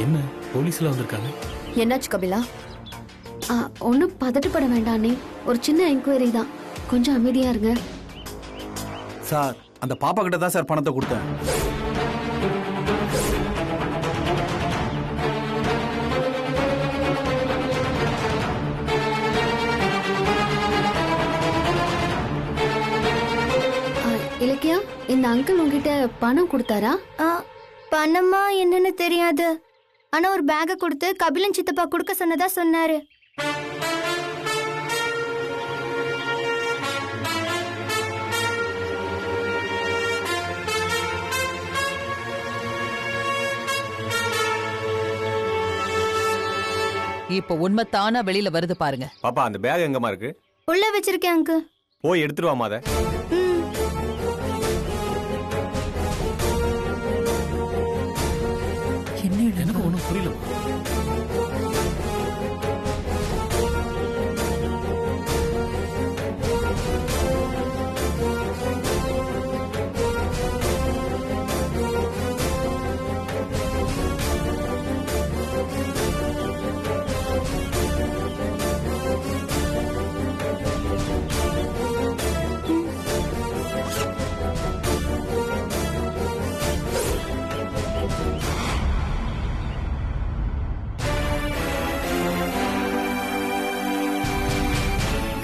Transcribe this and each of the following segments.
என்ன போலீஸ்ல வந்திருக்காங்க? என்னாச்சு கபிலா? ஒன்னும் பதட்டப்பட வேண்டானே, ஒரு சின்ன என்கொயரி தான், கொஞ்சம் அமைதியா இருங்க. சார் அந்த பாப்பா கிட்ட தான் சார் பணத்தை கொடுத்தேன். இலக்கியா, இந்த அங்கிள் உங்ககிட்ட பணம் கொடுத்தாரா? பணமா என்னன்னு தெரியாது, ஆனா ஒரு பேக கொடுத்து கபிலன் சித்தப்பா கொடுக்க சொன்னதா சொன்னாரு. இப்ப உண்மை தானா வெளியில வருது பாருங்க. பாப்பா அந்த பேக் எங்கம்மா இருக்கு? உள்ள வச்சிருக்கேன் அங்கு. போய் எடுத்துட்டு வாமா அத. எனக்கு ஒண்ணும் புரியல.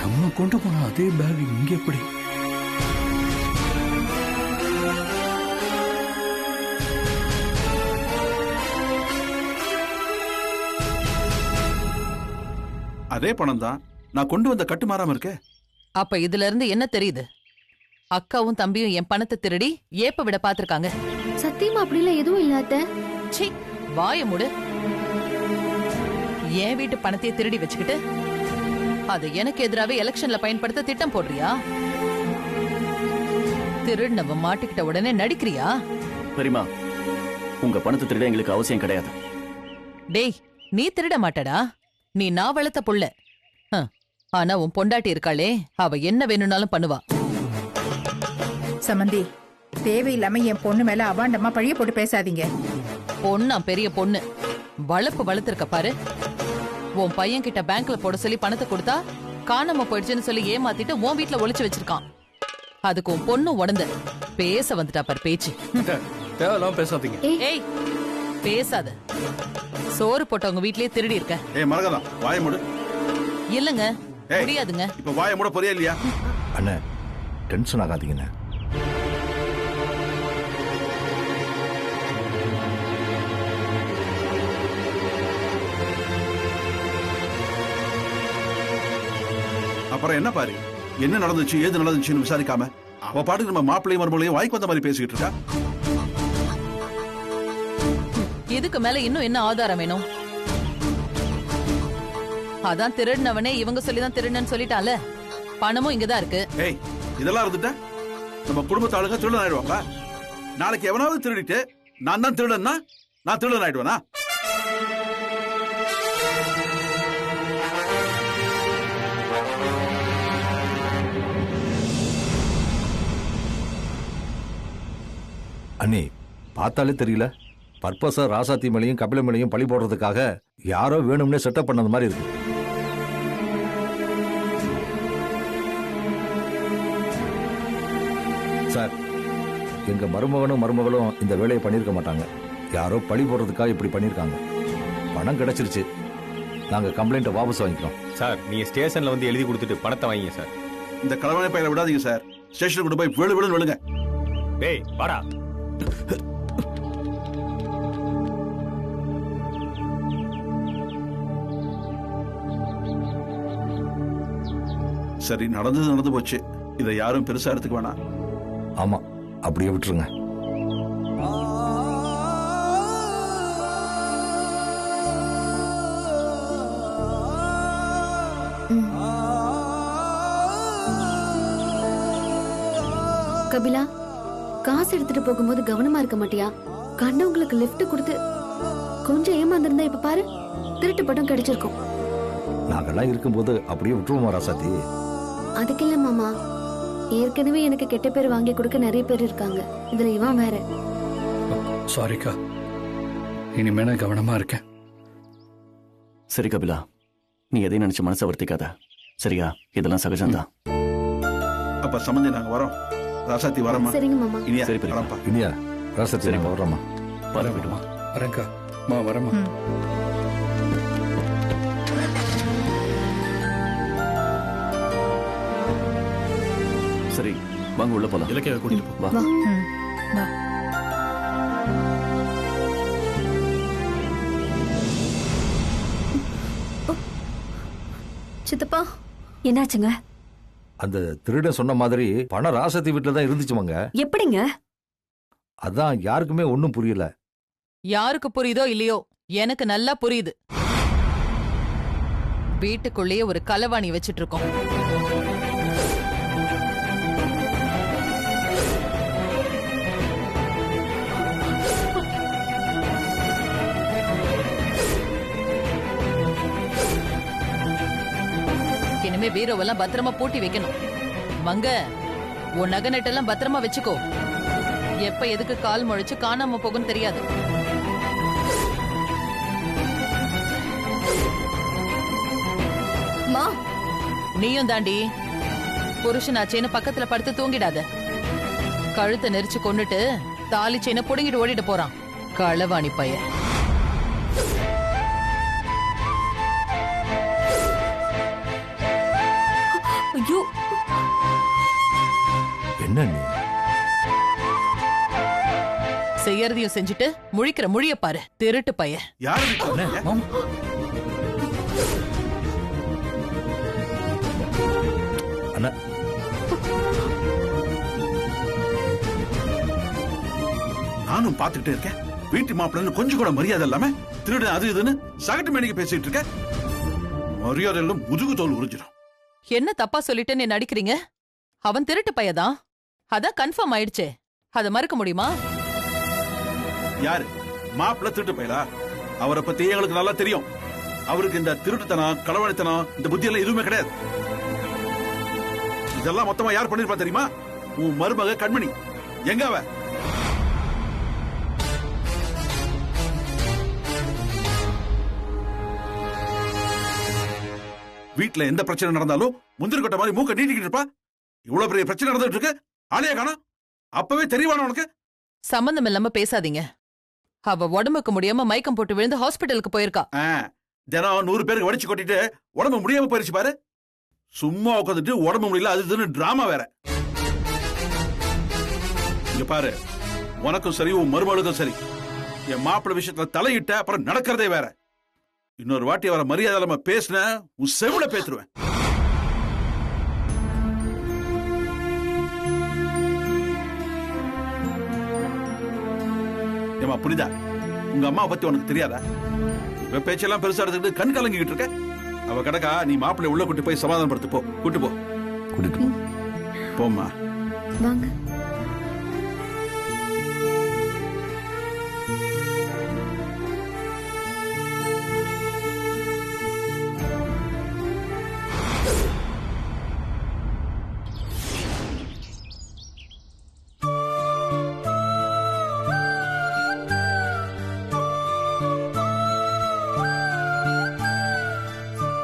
நம்ம கொண்டு போன அதே பேக் இங்க எப்படி? அதே பணம் தான் நான் கொண்டு வந்த கட்டு மாறாம இருக்கே. அப்ப இதுல இருந்து என்ன தெரியுது? அக்காவும் தம்பியும் என் பணத்தை திருடி ஏப்ப விட பாத்திருக்காங்க. சத்தியமா அப்படிலாம் எதுவும் இல்லாத. சீ, வாய மூடு. என் வீட்டு பணத்தையே திருடி வச்சுக்கிட்டு அது எனக்கு எதிராவே எலெக்ஷன்ல பயன்படுத்த திட்டம் போடுறியா? திருடினவ மாட்டிக்கிட்ட உடனே நடிக்கிறியா? பெரியமா, உங்க பணத்தை திருட எங்களுக்கு அவசியம் கிடையாது. டேய், நீ திருட மாட்டடா, நீ நான் வளர்த்த புள்ள. ஆனா உன் பொண்டாட்டி இருக்காளே, அவ என்ன வேணும்னாலும் பண்ணுவா. சமந்தி, தேவையில்லாம என் பொண்ணு மேல அவாண்டமா பழிய போட்டு பேசாதீங்க. பொண்ணா பெரிய பொண்ணு, வளர்ப்பு வளர்த்திருக்க பாரு. உன் பையன் கிட்ட பேங்க்ல போட சொல்லி பணத்தை கொடுத்தா காணாம போயிடுச்சுன்னு சொல்லி ஏமாத்திட்டு உன் வீட்டுல ஒளிச்சு வச்சிருக்கான். அதுக்கு உன் பொண்ணு உடந்து பேச வந்துட்டா பாரு பேச்சு. தேவையில்லாம பேசாதீங்க. ஏய், பேசாத. சோறு போட்டவங்க வீட்லயே திருடி இருக்க. ஏய் மரகதம், வாய மூடு. இல்லங்க, முடியாதுங்க. இப்ப வாய மூட போறியா இல்லையா? அண்ணே, டென்ஷன் ஆகாதீங்கண்ணே. அப்புறம் என்ன பாரு, என்ன நடந்துச்சு ஏது நடந்துச்சுன்னு விசாரிக்காம அவ பாட்டுக்கு நம்ம மாப்பிள்ளையும் மருமகளையும் வாய்க்கு வந்த மாதிரி பேசிக்கிட்டு இருக்கா. இதுக்கு மேல இன்னும் என்ன ஆதாரம் வேணும்? அதான் திருடினவனே இவங்க சொல்லிதான் திருடன்னு சொல்லிட்டால. பணமும் இங்கதான் இருக்கு. ஏய், இதெல்லாம் இருந்துட்டா நம்ம குடும்பத்து ஆளுங்க திருடன் ஆயிடுவாங்க. நாளைக்கு எவனாவது திருடிட்டு நான் தான் திருடன்னா நான் திருடன் ஆயிடுவேனா? அண்ணி, பார்த்தாலே தெரியல, பர்பஸா ராசாத்தி மேலையும் கபில மேலையும் பழி போடுறதுக்காக யாரோ வேணும்னே செட்டப் பண்ணது மாதிரி இருக்கு. சார், எங்க மருமகனும் மருமகளும் இந்த வேலையை பண்ணிருக்க மாட்டாங்க. யாரோ பழி போடுறதுக்காக இப்படி பண்ணிருக்காங்க. பணம் கிடைச்சிருச்சு, நாங்க கம்ப்ளைண்ட்டை வாபஸ் வாங்கிக்கிறோம். சார், நீங்க ஸ்டேஷன்ல வந்து எழுதி கொடுத்துட்டு பணத்தை வாங்கிங்க சார். இந்த கடவுளை பையனை விடாதீங்க சார். ஸ்டேஷனுக்கு கொண்டு போய் விழு விழுன்னு விழுங்க. டேய் வாடா. சரி, நடந்து போச்சு. இதை யாரும் பெருசா எடுத்துக்க வேணாம். ஆமா, அப்படியே விட்டுருங்க. கபிலா, காசு எடுத்துட்டு போகும்போது கவனமா இருக்க மாட்டியா? கண்டவங்களுக்கு லிஃப்ட் கொடுத்து கொஞ்சம் ஏமாந்திருந்தா இப்ப பாரு, திருட்டு படம் கிடைச்சிருக்கும். நாங்கெல்லாம் இருக்கும்போது அப்படியே விட்டுருவோமா ராசாத்தி? அதுக்கு இல்ல மாமா, ஏற்கனவே எனக்கு கெட்ட பேர் வாங்கி கொடுக்க நிறைய பேர் இருக்காங்க. இதுல இவன் வேற. சாரிக்கா, இனிமே நான் கவனமா இருக்கேன். சரி கபிலா, நீ எதையும் நினைச்சு மனசை வருத்திக்காத. சரியா? இதெல்லாம் சகஜம்தான். அப்ப சம்பந்தி நாங்க வரோம். ராசாத்தி வரமா? சரிங்க மாமா. இனியா சரி, பெரியப்பா. வரப்பா. இனியா ராசத்தி சரி. நாங்கள் வர்றோம்மா. வரேன் விடுமா. வரேங்க்கா. வரமா. சரி, வாங்க உள்ள போலாம். இலக்கிய கூட்டிட்டு போ. வா. வா. ம், வா. சித்தப்பா என்னாச்சுங்க? அந்த திருடன் சொன்ன மாதிரி பணம் ராசத்தி வீட்டில் தான் இருந்துச்சுமாங்க. எப்படிங்க? அதான் யாருக்குமே ஒன்றும் புரியல. யாருக்கு புரியுதோ இல்லையோ, எனக்கு நல்லா புரியுது. வீட்டுக்குள்ளேயே ஒரு களவாணி வச்சிட்டு இருக்கோம். இனிமே பீரோவெல்லாம் பத்திரமா பூட்டி வைக்கணும். மங்க, உன் நகை நட்டெல்லாம் பத்திரமா வச்சுக்கோ. எப்ப எதுக்கு கால் முளைச்சு காணாம போகும்னு தெரியாது. மா, நீயும் தாண்டி புருஷனாச்சேன்னு பக்கத்துல படுத்து தூங்கிடாத. கழுத்தை நெரிச்சு கொண்டுட்டு தாலி செயினை புடுங்கிட்டு ஓடிட்டு போறான் களவாணி பையன். ஐயோ, என்ன நீ? செய்யறதையும் செஞ்சுட்டு முழிக்கிற முழிய பாரு, திருட்டு பையன். யாரு வீட்டுல? மாமா. அண்ணா, நானும் பாத்துக்கிட்டே இருக்கேன். வீட்டு மாப்பிள்ளன்னு கொஞ்சம் கூட மரியாதை இல்லாம திருடு அது இதுன்னு சகட்டு மேனிக்கு பேசிட்டு இருக்க. மரியாதை எல்லாம் முதுகு தோல் உறிஞ்சிடும். என்ன தப்பா சொல்லிட்டேன்னு நடிக்கிறீங்க? அவன் திருட்டு பையதான், அதான் கன்ஃபார்ம் ஆயிடுச்சே. அத மறுக்க முடியுமா? யாரு மாப்பிள்ள திருட்டு பையலா? அவரை பத்தி எங்களுக்கு நல்லா தெரியும். அவருக்கு இந்த திருட்டுத்தனம், களவாணித்தனம், இந்த புத்தி எல்லாம் எதுவுமே கிடையாது. இதெல்லாம் மொத்தமா யார் பண்ணிருப்பா தெரியுமா? உன் மருமக கண்மணி. எங்க அவ? வீட்டுல எந்த பிரச்சனை நடந்தாலும் முந்திரி கொட்ட மாதிரி மூக்க நீட்டிக்கிட்டு இருப்பா. இவ்வளவு பெரிய பிரச்சனை நடந்துட்டு இருக்கு, ஆளையா காணோம். அப்பவே தெரியவான உனக்கு? சம்பந்தம் இல்லாம பேசாதீங்க. அவ உடம்புக்கு முடியாம மயக்கம் போட்டு விழுந்து ஹாஸ்பிட்டலுக்கு போயிருக்கா. தினம் 100 பேருக்கு வடிச்சு கொட்டிட்டு உடம்பு முடியாம போயிருச்சு பாரு. சும்மா உட்காந்துட்டு உடம்பு முடியல அது இதுன்னு டிராமா வேற. இங்க பாரு, உனக்கும் சரி உன் மருமகளுக்கும் சரி, என் மாப்பிள்ளை விஷயத்துல தலையிட்ட அப்புறம் நடக்கிறதே வேற. இன்னொரு வாட்டி அவரை மரியாதை இல்லாம பேசின உன் செவில பேத்துருவேன். ஏமா புரியுதா? உங்க அம்மா பத்தி உனக்கு தெரியாதா? இவ பேச்செல்லாம் பெருசா எடுத்துக்கிட்டு கண் கலங்கிட்டு இருக்க. அவ கிடக்கா, நீ மாப்பிள்ளை உள்ள கூட்டு போய் சமாதானப்படுத்து. போ, கூட்டு போ. கூட்டிட்டு போ. போம்மா. வாங்க.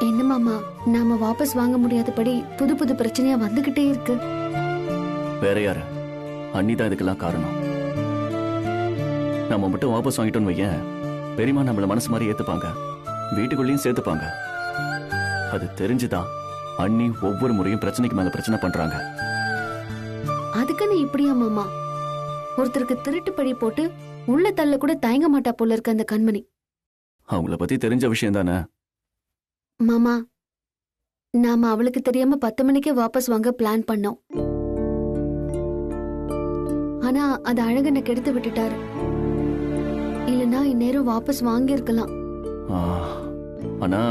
என்ன மாமா, நாம வாபஸ் வாங்க முடியாதபடி புது புது பிரச்சனையா வந்துகிட்டே இருக்கு. வேற யாரு? அண்ணி தான் இதுக்கெல்லாம் காரணம். நம்ம மட்டும் வாபஸ் வாங்கிட்டோம்னு வையேன், பெரியமா நம்மள மனசு மாதிரி ஏத்துப்பாங்க, வீட்டுக்குள்ளேயும் சேர்த்துப்பாங்க. அது தெரிஞ்சுதான் அண்ணி ஒவ்வொரு முறையும் பிரச்சனைக்கு மேல பிரச்சனை பண்றாங்க. அதுக்குன்னு இப்படியா மாமா? ஒருத்தருக்கு திருட்டு பழி போட்டு உள்ள தள்ள கூட தயங்க மாட்டா போல இருக்க அந்த கண்மணி. அவங்கள பத்தி தெரிஞ்ச விஷயம் தானே. மாமா, நாம அவளுக்கு தெரியாம 10 மணிக்கே வாபஸ் வாங்க பிளான் பண்ணோம். ஆனா அது அழகனை கெடுத்து விட்டுட்டாரு. இல்லனா இந்நேரம் வாபஸ் வாங்கி இருக்கலாம். ஆனா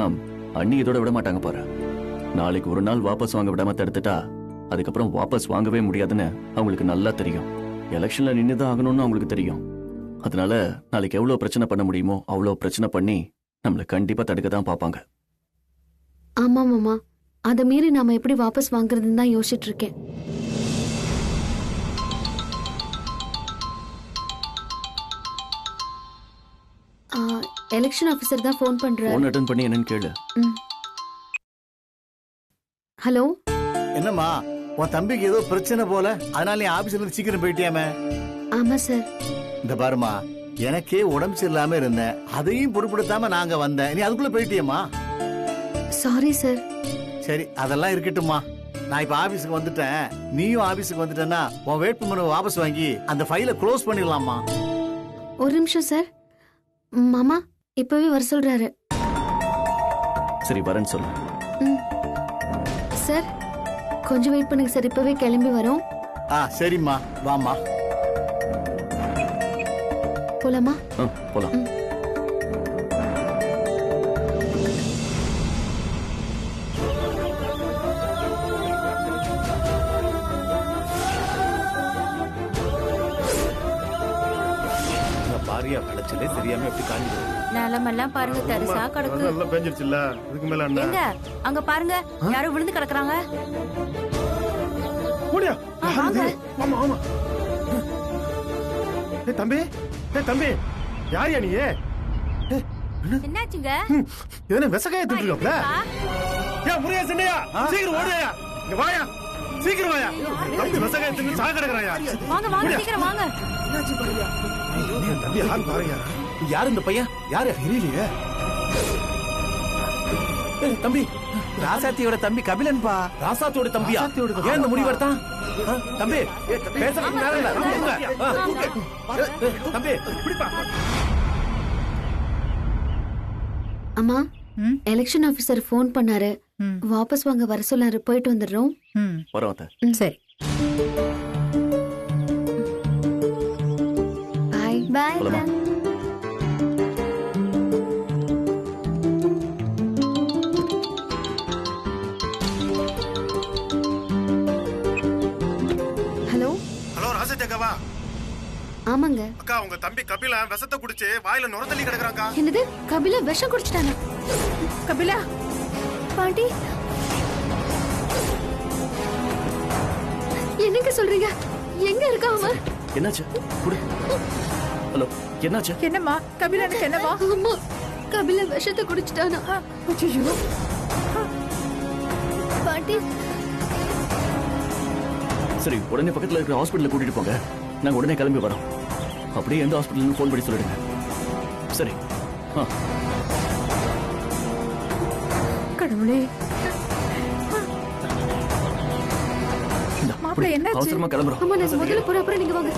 அண்ணி இதோட விட மாட்டாங்க பாரு. நாளைக்கு ஒரு நாள் வாபஸ் வாங்க விடாம தடுத்துட்டா அதுக்கப்புறம் வாபஸ் வாங்கவே முடியாதுன்னு அவங்களுக்கு நல்லா தெரியும். எலெக்ஷன்ல நின்னுதான் ஆகணும்னு அவங்களுக்கு தெரியும். அதனால நாளைக்கு எவ்வளவு பிரச்சனை பண்ண முடியுமோ அவ்வளவு பிரச்சனை பண்ணி நம்மள கண்டிப்பா தடுக்க தான் பாப்பாங்க. ஆமா மாமா, அதை மீறி நாம எப்படி வாபஸ் வாங்குறதுன்னு தான் யோசிச்சுட்டு இருக்கேன். எலெக்ஷன் ஆபீசர் தான் ஃபோன் பண்றாரு. ஃபோன் அட்டன் பண்ணி என்னன்னு கேளு. ஹலோ. என்னம்மா உன் தம்பிக்கு ஏதோ பிரச்சனை போல, அதனால நீ ஆபீஸ்ல இருந்து சீக்கிரம் போயிட்டியாமே? ஆமா சார். இந்த பாருமா, எனக்கே உடம்பு சரியில்லாம இருந்தேன், அதையும் பொருட்படுத்தாம நாங்க வந்தேன், நீ அதுக்குள்ள போயிட்டியம்மா? Sorry sir. சரி, அதெல்லாம் இருக்கட்டும்மா. நான் இப்ப ஆபீஸுக்கு வந்துட்டேன், நீயும் ஆபீஸுக்கு வந்துட்டேன்னா உன் வேட்புமனு வாபஸ் வாங்கி அந்த ஃபைலை க்ளோஸ் பண்ணிடலாமா? ஒரு நிமிஷம் சார். மாமா இப்பவே வர சொல்றாரு. சரி வரேன்னு சொல்லு. சார் கொஞ்சம் வெயிட் பண்ணுங்க சார், இப்பவே கிளம்பி வரோம். சரிம்மா, வாமா. போலாமா? போலாம். பாரியா விளைச்சலே தெரியாம எப்படி காஞ்சி நிலமெல்லாம் பாருங்க தரிசா கிடக்கு. நல்லா பெஞ்சிருச்சுல்ல, இதுக்கு மேல என்ன? எங்க அங்க பாருங்க, யாரோ விழுந்து கிடக்குறாங்க. ஓடியா வாங்க. ஆமா ஆமா. தம்பி, தம்பி, யாரியா நீ? என்னாச்சுங்க? என்ன விசகாய திட்டுறீங்களா? ஏன் முறையா சின்னையா, சீக்கிரம் ஓடுயா, இங்க வாயா, சீக்கிரம் வாயா. தம்பி விசகாய திட்டு சாக கிடக்குறாயா? வாங்க வாங்க சீக்கிரம் வாங்க. தம்பி யாரு பாருங்க. யாரு இந்த பையன்? யாரு தெரியலையே. தம்பி, ராசாத்தியோட தம்பி கபிலன்பா. ராசாத்தியோட தம்பியா? ஏன் இந்த முடிவு எடுத்தான்? தம்பி பேசுறதுக்கு நேரம் இல்ல. தம்பி பிடிப்பா. அம்மா, எலெக்ஷன் ஆபீசர் ஃபோன் பண்ணாரு, வாபஸ் வாங்க வர சொன்னாரு. போயிட்டு வந்துடுறோம். வரோம் அத்தை. சரி. பாய். பாய். போலாமா? ஹலோ. ஹலோ ராசத்தி அக்காவா? ஆமாங்க அக்கா, உங்க தம்பி கபில விஷத்தை குடிச்சு வாயில நுரத்தள்ளி கிடக்குறாங்க. என்னது? கபிலா விஷம் குடிச்சிட்டானா? கபிலா, பாட்டி என்னங்க சொல்றீங்க? எங்க இருக்கா அவன்? என்னாச்சு? குடு. ஹலோ, என்னாச்சு? என்னம்மா கபிலனுக்கு என்னவா? அம்மா, கபிலா விஷத்தை குடிச்சிட்டானா? ஐயோ, பாட்டி. சரி, உடனே பக்கத்துல இருக்கிற ஹாஸ்பிடல்ல கூட்டிட்டு போங்க. நாங்க உடனே கிளம்பி வரோம். அப்படியே எந்த ஹாஸ்பிடல்னு ஃபோன் பண்ணி சொல்லிடுங்க. சரி. கடவுளே. இந்தா, மாப்பிள்ளை, புடி. என்னாச்சு? அவசரமா கிளம்புறோம். அம்மா, நான் முதல்ல போறேன், அப்புறம் நீங்க வாங்க.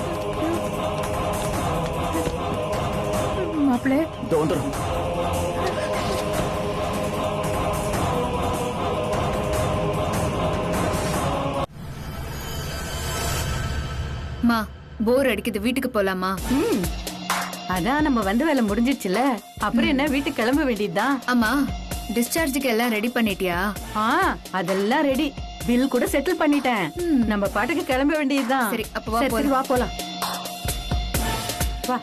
மாப்பிள்ளை, இதோ வந்துடுறோம். மா, போர் அடிக்குது, வீட்டுக்கு போலாமா? அதான் நம்ம வந்த வேலை முடிஞ்சிடுச்சுல, அப்புறம் என்ன வீட்டுக்கு கிளம்ப வேண்டியதுதான். அம்மா, டிஸ்சார்ஜுக்கு எல்லாம் ரெடி பண்ணிட்டியா? அதெல்லாம் ரெடி. பில் கூட செட்டில் பண்ணிட்டேன். நம்ம பாட்டுக்கு கிளம்ப வேண்டியதுதான். சரி, அப்ப வா சரி, போலாம். வா போலாம். வா.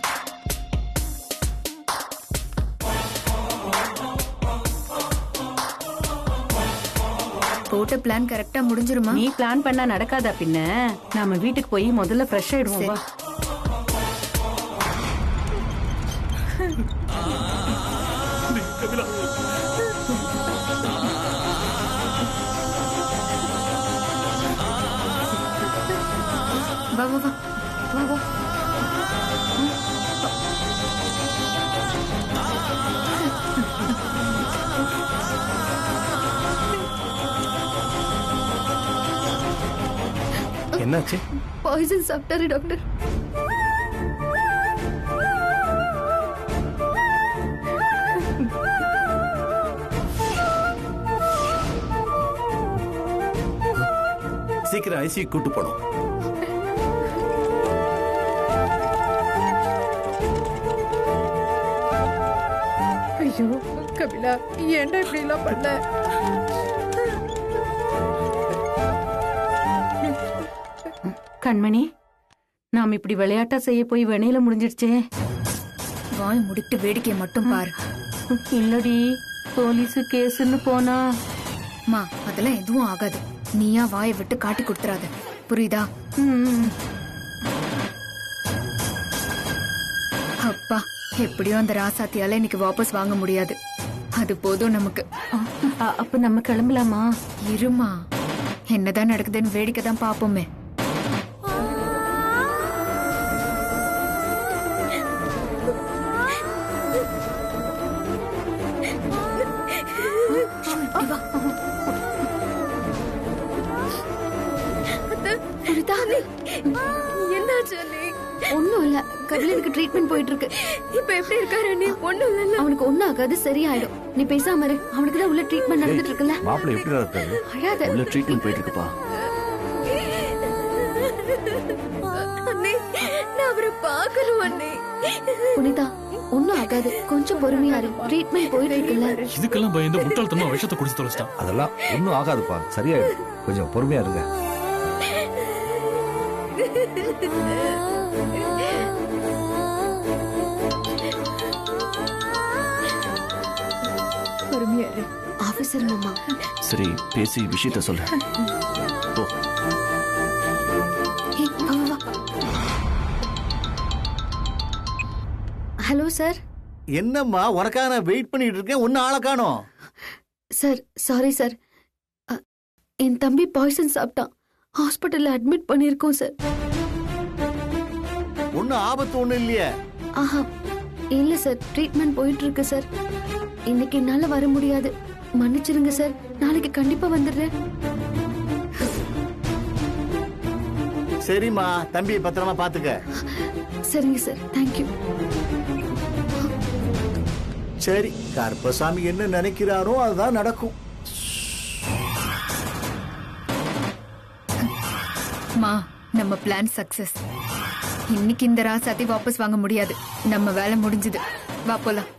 போட்ட பிளான் கரெக்டா முடிஞ்சிருமா? நீ பிளான் பண்ணா நடக்காதா பின்ன? நாம வீட்டுக்கு போய் முதல்ல ஃப்ரெஷ் ஆயிடுவோம். வா. வா வா வா வா வா. என்னாச்சு? பாய்சன் சாப்பிட்டாரு டாக்டர். சீக்கிரம் ஐசி கூட்டு போனோம். ஐயோ கபிலா, ஏன்டா இப்படி எல்லாம் பண்ண? கண்மணி, நாம் இப்படி விளையாட்டா செய்ய போய் வினையில முடிஞ்சிடுச்சே. வாய் முடிட்டு வேடிக்கை மட்டும் பாரு. இல்லடி, போலீஸ் கேஸ்ன்னு போனா. மா, அதெல்லாம் எதுவும் ஆகாது. நீயா வாயை விட்டு காட்டி கொடுத்துறாத, புரியுதா? அப்பா, எப்படியும் அந்த ராசாத்தியால இன்னைக்கு வாபஸ் வாங்க முடியாது. அது போதும் நமக்கு. அப்ப நம்ம கிளம்பலாமா? இருமா, என்னதான் நடக்குதுன்னு வேடிக்கை தான் பாப்போமே. ஒண்ணும் இல்ல, கபிலனுக்கு ட்ரீட்மெண்ட் போயிட்டு இருக்கு. இப்ப எப்படி இருக்காரு நீ? ஒண்ணும் இல்ல. அவனுக்கு ஒண்ணும் ஆகாது, சரியாயிடும். நீ பேசாம இரு. அவனுக்கு தான் உள்ள ட்ரீட்மெண்ட் நடந்துட்டு இருக்குல்ல. மாப்பிள்ளை எப்படி இருக்காரு? அழாத. உள்ள ட்ரீட்மெண்ட் போயிட்டு இருக்குப்பா. அண்ணே, நான் அவரை பார்க்கணும் அண்ணே. புனிதா, ஒண்ணும் ஆகாது, கொஞ்சம் பொறுமையா இரு. ட்ரீட்மெண்ட் போயிட்டு இருக்குல்ல. இதுக்கெல்லாம் பயந்து முட்டாள்தனமா விஷத்தை குடிச்சு தொலைச்சிட்டான். அதெல்லாம் ஒன்றும் ஆகாதுப்பா, சரியாயிடும். கொஞ்சம் பொறுமையா இருங்க. பொறுமையா இரு. ஆபீசர் மாமா. சரி, பேசி விஷயத்த சொல்ல. போ. Hello sir. என்னம்மா, உனக்காக நான் வெயிட் பண்ணிட்டு இருக்கேன், ஒன்னும் ஆளை காணோம். Sir, sorry sir. என் தம்பி பாய்சன் சாப்பிட்டான். ஹாஸ்பிட்டல்ல அட்மிட் பண்ணிருக்கோம் சார். ஒன்னும் ஆபத்து ஒண்ணும் இல்லையே? ஆஹா, இல்ல சார், ட்ரீட்மெண்ட் போயிட்டு இருக்கு சார். இன்னைக்கு என்னால வர முடியாது, மன்னிச்சிருங்க சார். நாளைக்கு கண்டிப்பா வந்துடுறேன். சரிம்மா, தம்பியை பத்திரமா பாத்துக்க. சரிங்க சார், தேங்க்யூ. சரி, கருப்பசாமி என்ன நினைக்கிறாரோ அதுதான் நடக்கும். மா, நம்ம பிளான் சக்சஸ். இன்னைக்கு இந்த ராசாத்தி வாபஸ் வாங்க முடியாது. நம்ம வேலை முடிஞ்சது. வா போலாம்.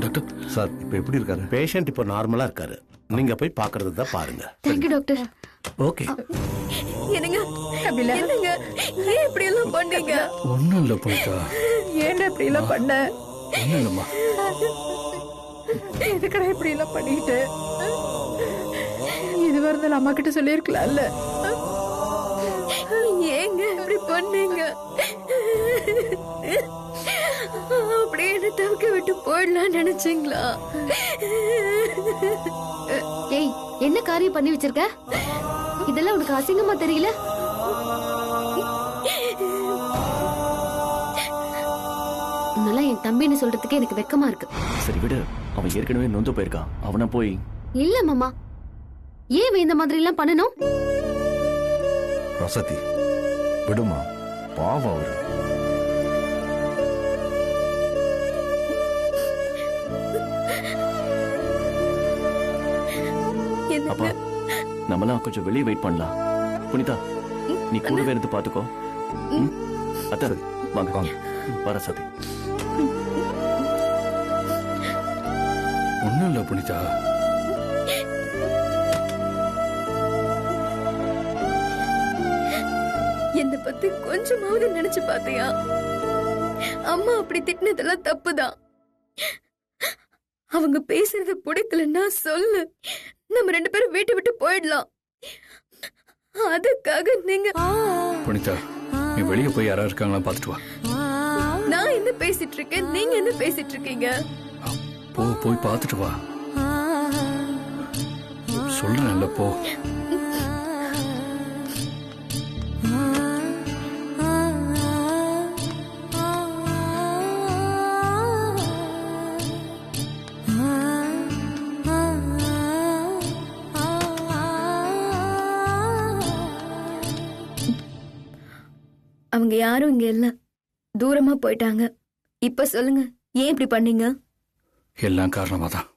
டாக்டர் சார், இப்ப எப்படி இருக்காரு? பேஷண்ட் இப்போ நார்மலா இருக்காரு. நீங்க போய் பாக்குறது தான் பாருங்க. Thank you doctor. ஓகே. என்னங்க என்னங்க, ஏன் இப்படி எல்லாம் பண்ணீங்க? ஒண்ணும் இல்ல புனிதா. ஏன் இப்படி எல்லாம் பண்ண? ஒண்ணும் இல்லம்மா. எதுக்கடா இப்படி எல்லாம் பண்ணிட்டு? இது வரதால அம்மா கிட்ட சொல்லிருக்கலாம்ல. ஏங்க இப்படி பண்ணீங்க? அப்படியே என்ன தவிக்க விட்டு போயிடலாம் நினைச்சீங்களா? ஏய், என்ன காரியம் பண்ணி வச்சிருக்க? இதெல்லாம் உனக்கு அசிங்கமா தெரியல? நல்லா என் தம்பின்னு சொல்றதுக்கு எனக்கு வெக்கமா இருக்கு. சரி விடு, அவன் ஏற்கனவே நொந்து போயிருக்கான். அவனை போய். இல்ல மாமா, ஏன் இந்த மாதிரி எல்லாம் பண்ணணும்? ரசதி, விடுமா, பாவம் அவரு. அப்பா, நம்மலாம் கொஞ்சம் வெளியே வெயிட் பண்ணலாம். புனிதா, நீ கூடவே இருந்து பாத்துக்கோ. அத்தை, வாங்க வாங்க. வர சதி. ஒண்ணும் இல்ல புனிதா. என்ன பத்தி கொஞ்சமாவது நினைச்சு பாத்தியா? அம்மா அப்படி திட்டினதெல்லாம் தப்புதான். அவங்க பேசுறது பிடிக்கலன்னா சொல்லு, நம்ம 2 பேரும் வீட்டை விட்டு போயிடலாம். அதுக்காக நீங்க. புனிதா, நீ வெளியே போய் யாரா இருக்காங்களா பாத்துட்டு வா. நான் என்ன பேசிட்டு இருக்கேன், நீங்க என்ன பேசிட்டு இருக்கீங்க? போய் பாத்துட்டு வா. சொல்றேன்ல, போ. அவங்க யாரும் இங்க இல்ல, தூரமா போயிட்டாங்க. இப்ப சொல்லுங்க, ஏன் இப்படி பண்ணீங்க? எல்லாம் காரணமா தான்.